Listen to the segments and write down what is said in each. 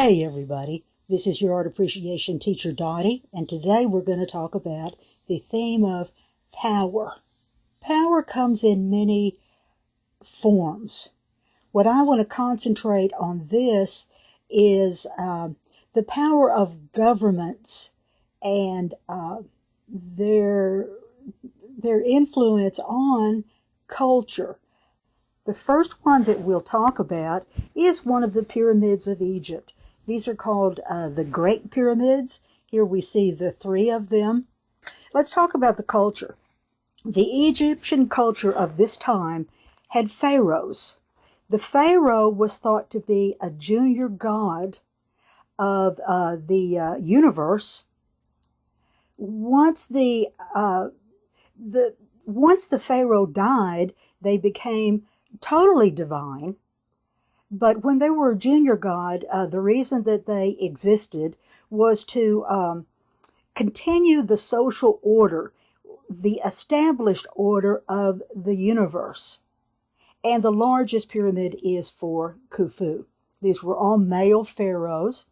Hey everybody, this is your art appreciation teacher Dottie, and today we're going to talk about the theme of power. Power comes in many forms. What I want to concentrate on this is the power of governments and their influence on culture. The first one that we'll talk about is one of the pyramids of Egypt. These are called the Great Pyramids. Here we see the three of them. Let's talk about the culture. The Egyptian culture of this time had pharaohs. The pharaoh was thought to be a junior god of the universe. Once the pharaoh died, they became totally divine. But when they were a junior god, the reason that they existed was to continue the social order, the established order of the universe. And the largest pyramid is for Khufu. These were all male pharaohs.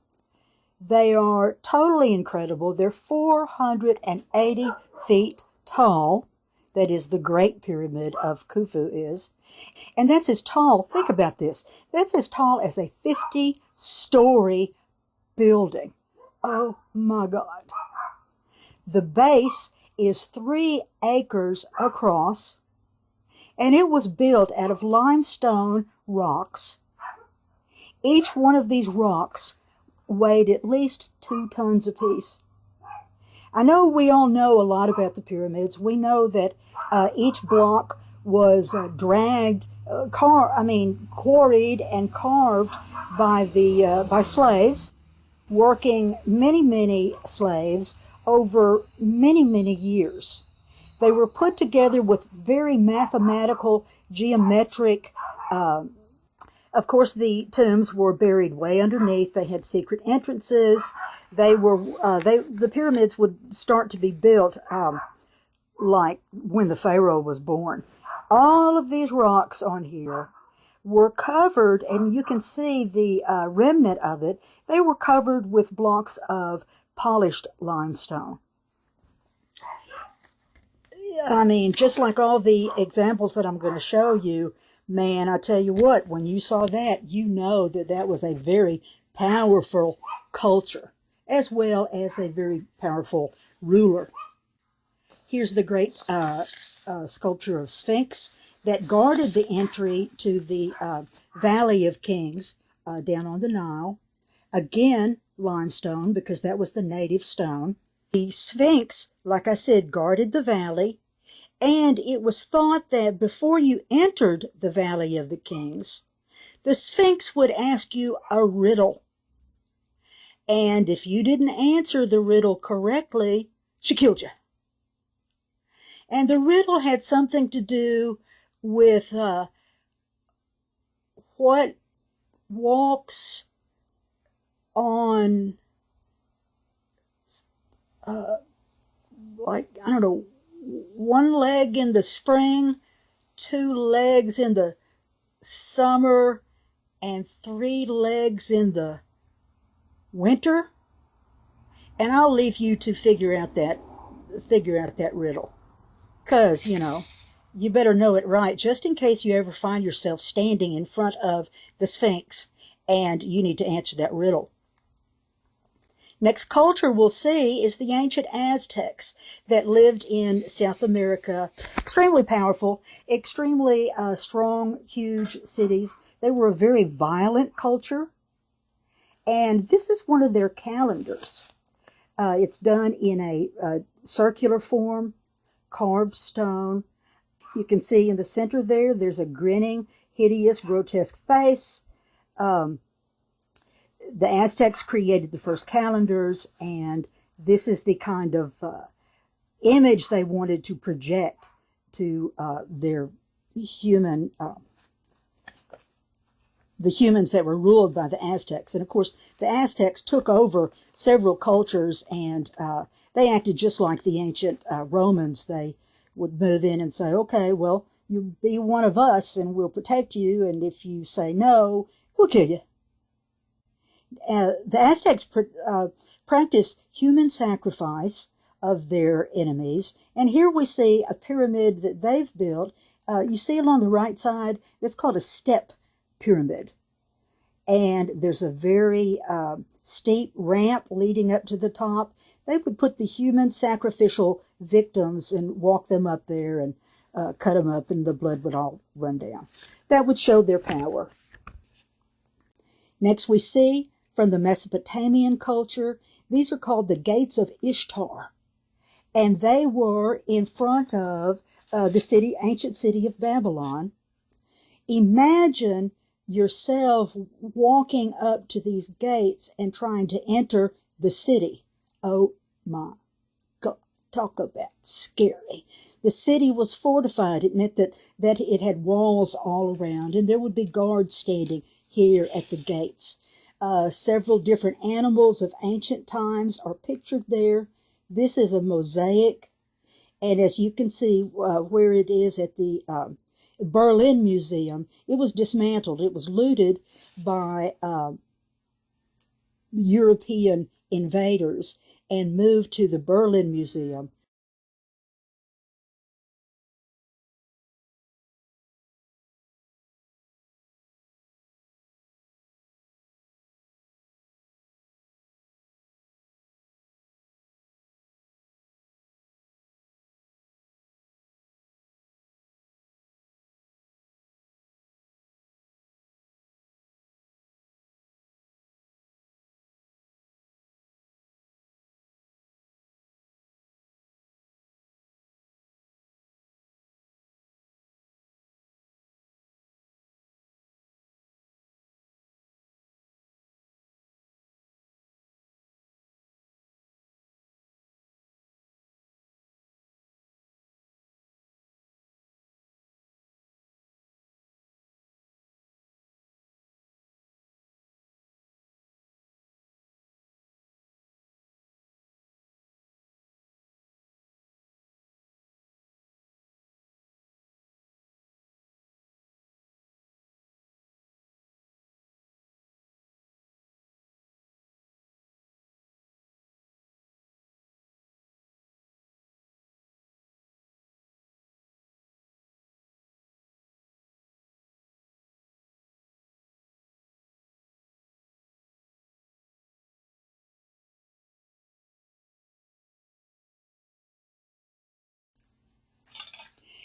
They are totally incredible. They're 480 feet tall. That is the Great Pyramid of Khufu is. And that's as tall, think about this, that's as tall as a 50-story building. Oh my God. The base is 3 acres across, and it was built out of limestone rocks. Each one of these rocks weighed at least 2 tons apiece. I know we all know a lot about the pyramids. We know that each block was dragged, quarried and carved by slaves, working many slaves over many years. They were put together with very mathematical, geometric. Of course, the tombs were buried way underneath. They had secret entrances. The pyramids would start to be built like when the pharaoh was born. All of these rocks on here were covered, and you can see the remnant of it. They were covered with blocks of polished limestone. I mean, just like all the examples that I'm going to show you, man, I tell you what, when you saw that, you know that that was a very powerful culture, as well as a very powerful ruler. Here's the great sculpture of Sphinx that guarded the entry to the Valley of Kings down on the Nile. Again, limestone, because that was the native stone. The Sphinx, like I said, guarded the valley, and it was thought that before you entered the Valley of the Kings, the Sphinx would ask you a riddle. And if you didn't answer the riddle correctly, she killed you. And the riddle had something to do with what walks on, one leg in the spring, 2 legs in the summer, and 3 legs in the winter. And I'll leave you to figure out that riddle. Because, you better know it right, just in case you ever find yourself standing in front of the Sphinx and you need to answer that riddle. Next culture we'll see is the ancient Aztecs that lived in South America. Extremely powerful, extremely strong, huge cities. They were a very violent culture. And this is one of their calendars. It's done in a circular form, carved stone. You can see in the center there's a grinning, hideous, grotesque face. The Aztecs created the first calendars, and this is the kind of image they wanted to project to their human, the humans that were ruled by the Aztecs. And of course, the Aztecs took over several cultures, and they acted just like the ancient Romans. They would move in and say, okay, well, you be one of us and we'll protect you, and if you say no, we'll kill you. The Aztecs practiced human sacrifice of their enemies. And here we see a pyramid that they've built. You see along the right side, it's called a step pyramid. And there's a very steep ramp leading up to the top. They would put the human sacrificial victims and walk them up there and cut them up, and the blood would all run down. That would show their power. Next we see from the Mesopotamian culture, these are called the Gates of Ishtar. And they were in front of the ancient city of Babylon. Imagine yourself walking up to these gates and trying to enter the city. Oh my God, talk about scary. The city was fortified. It meant that it had walls all around, and there would be guards standing here at the gates. Several different animals of ancient times are pictured there. This is a mosaic, and as you can see where it is at the Berlin Museum, it was dismantled. It was looted by European invaders and moved to the Berlin Museum.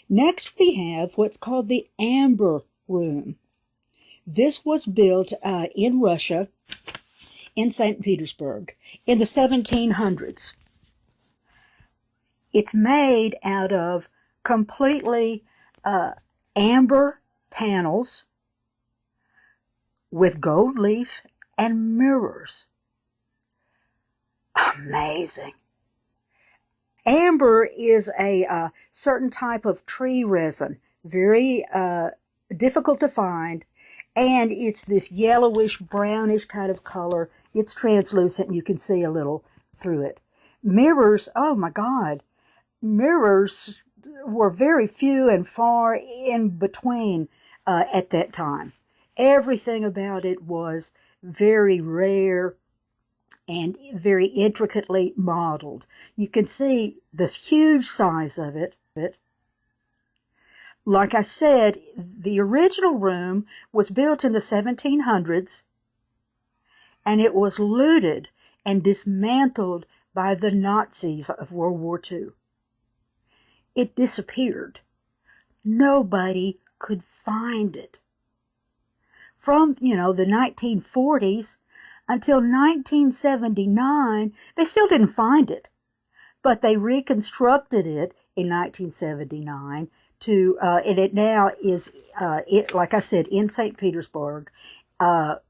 Next, we have what's called the Amber Room. This was built in Russia, in St. Petersburg, in the 1700s. It's made out of completely amber panels with gold leaf and mirrors. Amazing. Amber is a certain type of tree resin, very difficult to find, and it's this yellowish, brownish kind of color. It's translucent. You can see a little through it. Mirrors, oh my God. Mirrors were very few and far in between at that time. Everything about it was very rare and very intricately modeled. You can see the huge size of it. Like I said, the original room was built in the 1700s, and it was looted and dismantled by the Nazis of World War II. It disappeared. Nobody could find it. From, the 1940s until 1979, they still didn't find it. But they reconstructed it in 1979 and it now is, like I said, in St. Petersburg,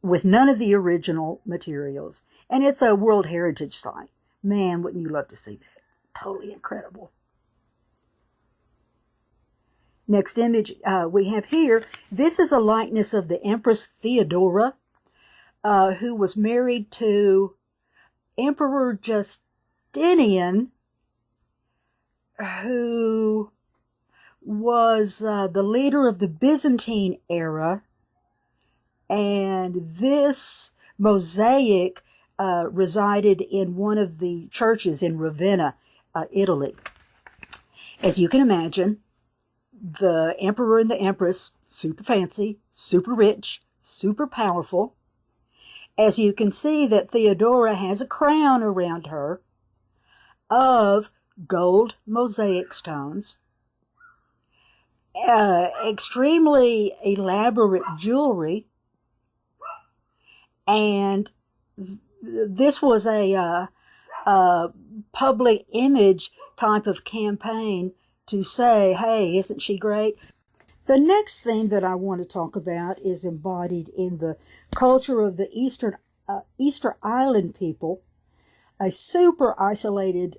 with none of the original materials. And it's a World Heritage Site. Man, wouldn't you love to see that? Totally incredible. Next image we have here, this is a likeness of the Empress Theodora, who was married to Emperor Justinian, who was the leader of the Byzantine era. And this mosaic resided in one of the churches in Ravenna, Italy. As you can imagine, the emperor and the empress, super fancy, super rich, super powerful. As you can see that Theodora has a crown around her of gold mosaic stones, extremely elaborate jewelry, and this was a public image type of campaign to say, hey, isn't she great? The next thing that I want to talk about is embodied in the culture of the Easter Island people, a super isolated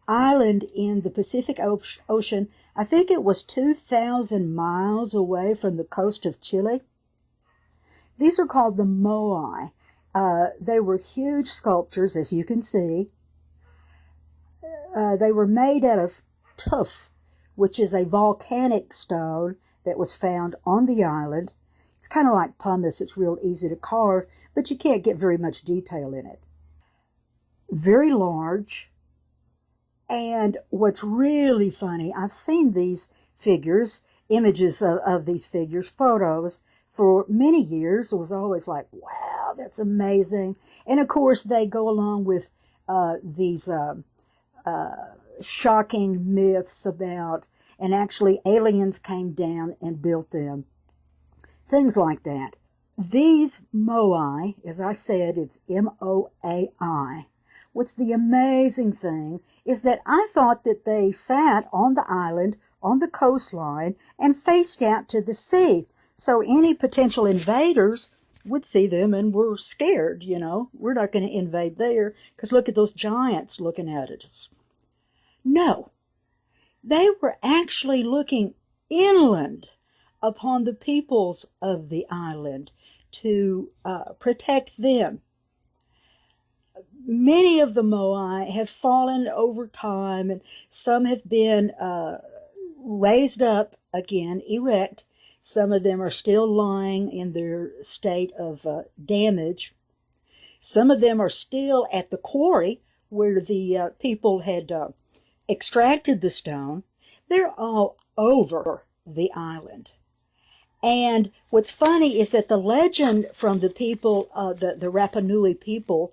island in the Pacific Ocean. I think it was 2,000 miles away from the coast of Chile. These are called the Moai. They were huge sculptures, as you can see. They were made out of tuff, which is a volcanic stone that was found on the island. It's kind of like pumice. It's real easy to carve, but you can't get very much detail in it. Very large. And what's really funny, I've seen these figures, images of these figures, photos, for many years. It was always like, wow, that's amazing. And of course, they go along with these shocking myths about, and actually aliens came down and built them. Things like that. These Moai, as I said, it's M-O-A-I. What's the amazing thing is that I thought that they sat on the island, on the coastline, and faced out to the sea. So any potential invaders would see them and were scared, you know. We're not going to invade there because look at those giants looking at us. No, they were actually looking inland upon the peoples of the island to protect them. Many of the Moai have fallen over time, and some have been raised up again, erect. Some of them are still lying in their state of damage. Some of them are still at the quarry where the people had extracted the stone. They're all over the island. And what's funny is that the legend from the people, the Rapa Nui people,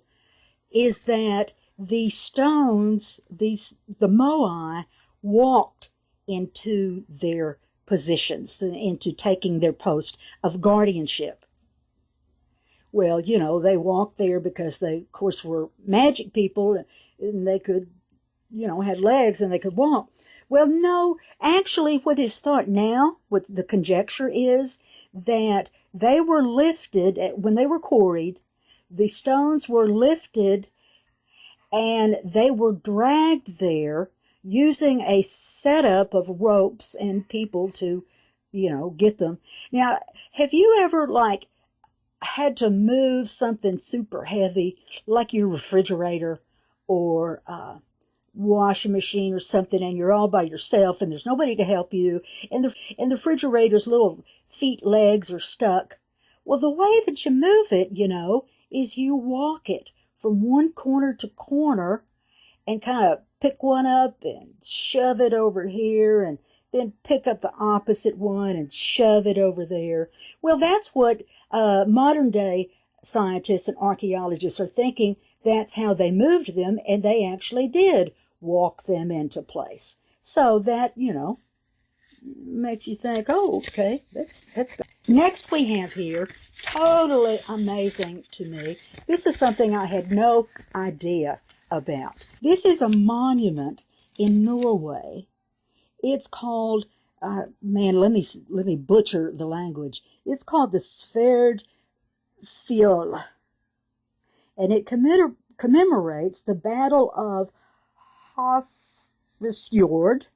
is that these stones, the Moai, walked into their positions, into taking their post of guardianship. Well, you know, they walked there because they, of course, were magic people, and they could, you know, had legs and they could walk. Well, no, actually what is thought now, what the conjecture is, that they were lifted, when they were quarried, the stones were lifted and they were dragged there using a setup of ropes and people to, you know, get them. Now, have you ever, like, had to move something super heavy, like your refrigerator or washing machine or something, and you're all by yourself and there's nobody to help you, and the refrigerator's little feet, legs are stuck? Well, the way that you move it, you know, is you walk it from one corner to corner and kind of pick one up and shove it over here and then pick up the opposite one and shove it over there. Well, that's what modern day scientists and archaeologists are thinking. That's how they moved them, and they actually did walk them into place. So that, you know, makes you think, oh, okay, that's good. Next we have here, totally amazing to me. This is something I had no idea about. This is a monument in Norway. It's called, man, let me butcher the language. It's called the Sverdfjell, and it commemorates the Battle of Hafrsfjord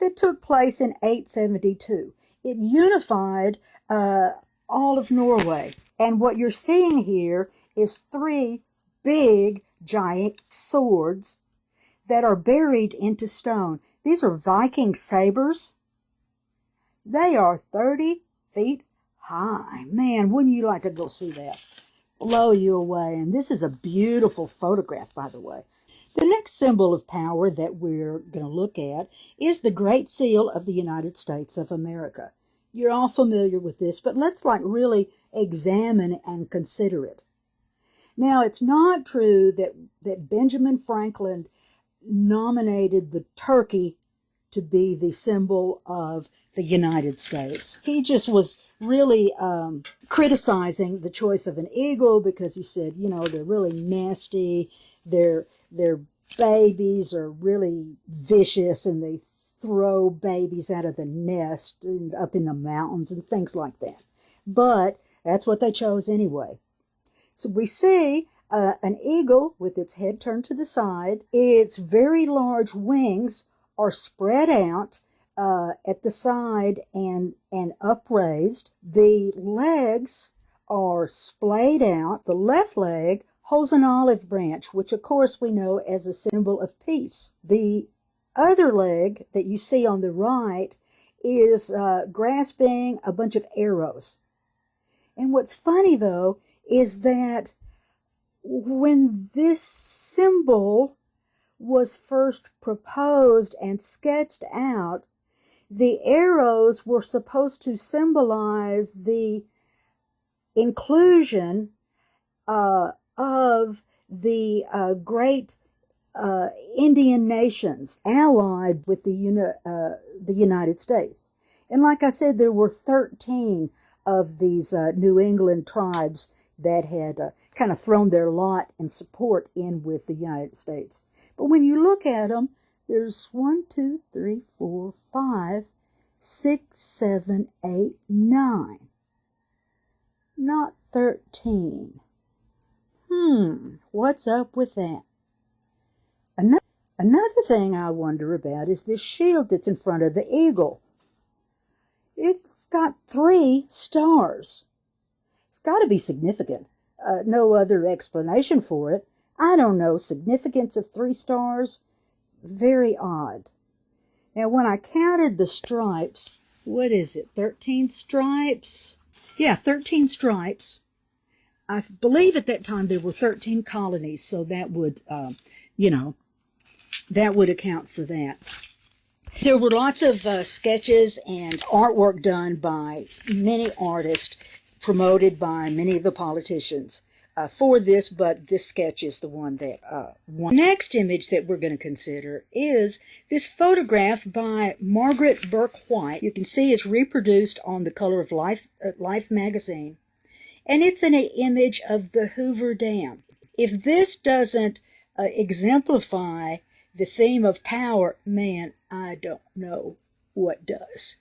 that took place in 872. It unified all of Norway. And what you're seeing here is 3 big, giant swords that are buried into stone. These are Viking sabers. They are 30 feet high. Man, wouldn't you like to go see that? Blow you away. And this is a beautiful photograph, by the way. The next symbol of power that we're going to look at is the Great Seal of the United States of America. You're all familiar with this, but let's really examine and consider it. Now, it's not true that Benjamin Franklin nominated the turkey to be the symbol of the United States. He just was really criticizing the choice of an eagle because he said, they're really nasty, their babies are really vicious, and they throw babies out of the nest and up in the mountains and things like that. But that's what they chose anyway. So we see an eagle with its head turned to the side. Its very large wings are spread out at the side and upraised. The legs are splayed out. The left leg holds an olive branch, which of course we know as a symbol of peace. The other leg that you see on the right is grasping a bunch of arrows. And what's funny, though, is that when this symbol was first proposed and sketched out, the arrows were supposed to symbolize the inclusion of the great Indian nations allied with the United States. And like I said, there were 13 of these New England tribes that had kind of thrown their lot and support in with the United States. But when you look at them, there's 1, 2, 3, 4, 5, 6, 7, 8, 9. Not 13. What's up with that? Another thing I wonder about is this shield that's in front of the eagle. It's got 3 stars. It's got to be significant. No other explanation for it. I don't know. Significance of 3 stars? Very odd. Now, when I counted the stripes, what is it, 13 stripes? Yeah, 13 stripes. I believe at that time there were 13 colonies, so that would, that would account for that. There were lots of sketches and artwork done by many artists, promoted by many of the politicians for this, but this sketch is the one that won. The next image that we're going to consider is this photograph by Margaret Burke White. You can see it's reproduced on the Color of Life magazine, and it's an image of the Hoover Dam. If this doesn't exemplify the theme of power, man, I don't know what does.